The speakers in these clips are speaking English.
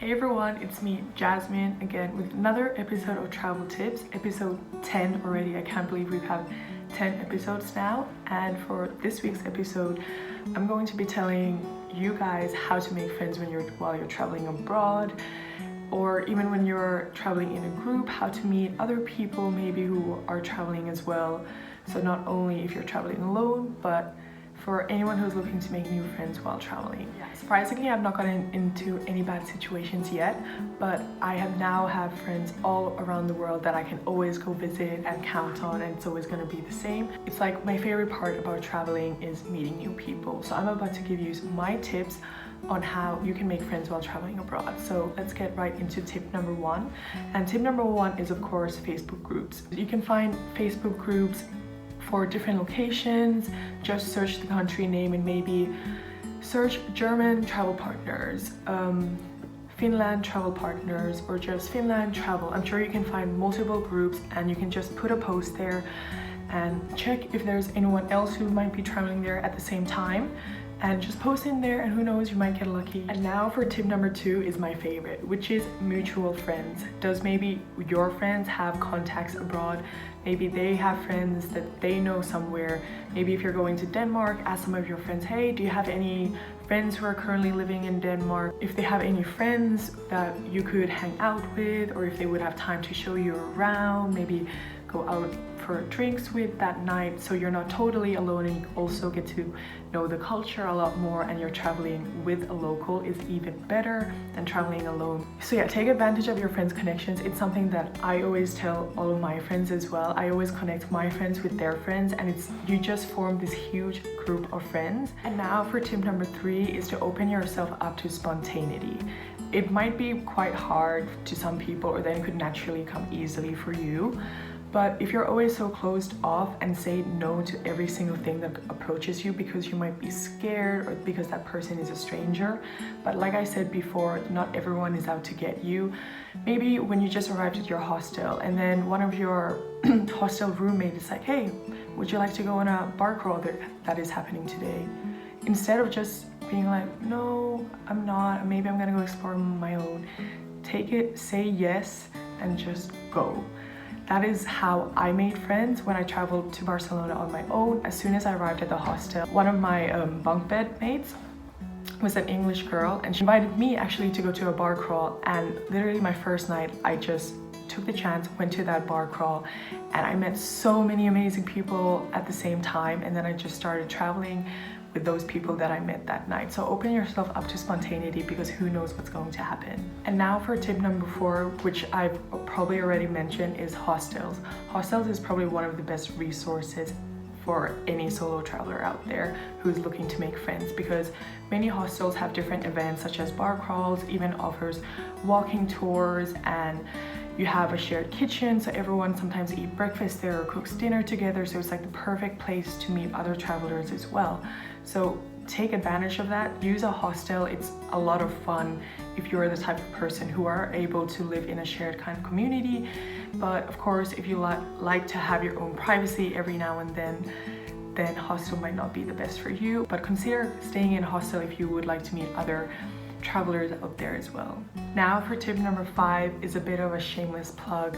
Hey everyone, it's me, Jasmine, again with another episode of Travel Tips, episode 10 already. I can't believe we've had 10 episodes now. And for this week's episode, I'm going to be telling you guys how to make friends while you're traveling abroad, or even when you're traveling in a group, how to meet other people maybe who are traveling as well. So not only if you're traveling alone, but for anyone who's looking to make new friends while traveling. Yeah, surprisingly, I've not gotten into any bad situations yet, but I have friends all around the world that I can always go visit and count on, and it's always going to be the same. It's like my favorite part about traveling is meeting new people. So I'm about to give you my tips on how you can make friends while traveling abroad. So let's get right into tip number one. And tip number one is, of course, Facebook groups. You can find Facebook groups for different locations. Just search the country name and maybe search German travel partners, Finland travel partners, or just Finland travel. I'm sure you can find multiple groups, and you can just put a post there and check if there's anyone else who might be traveling there at the same time, and just post in there, and who knows, you might get lucky. And now for tip number two is my favorite, which is mutual friends. Does maybe your friends have contacts abroad? Maybe they have friends that they know somewhere. Maybe if you're going to Denmark, ask some of your friends, hey, do you have any friends who are currently living in Denmark? If they have any friends that you could hang out with, or if they would have time to show you around, maybe go out for drinks with that night, so you're not totally alone, and you also get to know the culture a lot more, and you're traveling with a local is even better than traveling alone. So yeah, take advantage of your friends' connections. It's something that I always tell all of my friends as well. I always connect my friends with their friends, and you just form this huge group of friends. And now for tip number three is to open yourself up to spontaneity. It might be quite hard to some people, or then it could naturally come easily for you. But if you're always so closed off and say no to every single thing that approaches you because you might be scared, or because that person is a stranger, but like I said before, not everyone is out to get you. Maybe when you just arrived at your hostel, and then one of your hostel roommates is like, hey, would you like to go on a bar crawl that is happening today? Instead of just being like, no, I'm not, maybe I'm gonna go explore on my own, take it, say yes, and just go. That is how I made friends when I traveled to Barcelona on my own. As soon as I arrived at the hostel, one of my bunk bed mates was an English girl, and she invited me actually to go to a bar crawl. And literally my first night, I just took the chance, went to that bar crawl, and I met so many amazing people at the same time. And then I just started traveling with those people that I met that night. So open yourself up to spontaneity, because who knows what's going to happen. And now for tip number four, which I've probably already mentioned, is hostels. Hostels is probably one of the best resources for any solo traveler out there who's looking to make friends, because many hostels have different events such as bar crawls, even offers walking tours, and you have a shared kitchen, so everyone sometimes eat breakfast there or cooks dinner together. So it's like the perfect place to meet other travelers as well. So take advantage of that. Use a hostel. It's a lot of fun if you're the type of person who are able to live in a shared kind of community. But of course, if you like to have your own privacy every now and then hostel might not be the best for you. But consider staying in a hostel if you would like to meet other travelers out there as well. Now for tip number five is a bit of a shameless plug,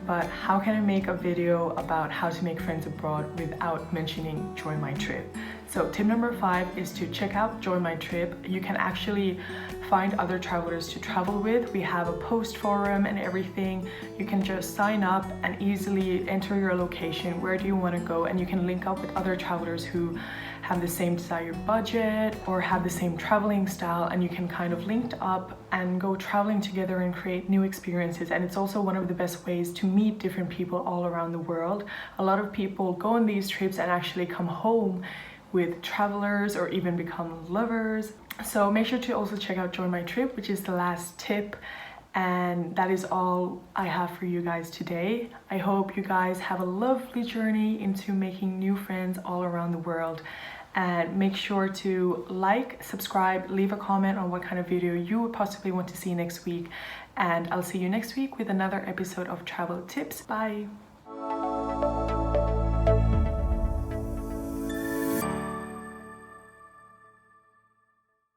but how can I make a video about how to make friends abroad without mentioning JoinMyTrip? So tip number five is to check out JoinMyTrip. You can actually find other travelers to travel with. We have a post forum and everything. You can just sign up and easily enter your location, where do you want to go, and you can link up with other travelers who have the same desired budget or have the same traveling style, and you can kind of link up and go traveling together and create new experiences. And it's also one of the best ways to meet different people all around the world. A lot of people go on these trips and actually come home with travelers, or even become lovers. So make sure to also check out JoinMyTrip, which is the last tip. And that is all I have for you guys today. I hope you guys have a lovely journey into making new friends all around the world. And make sure to like, subscribe, leave a comment on what kind of video you would possibly want to see next week. And I'll see you next week with another episode of Travel Tips. Bye!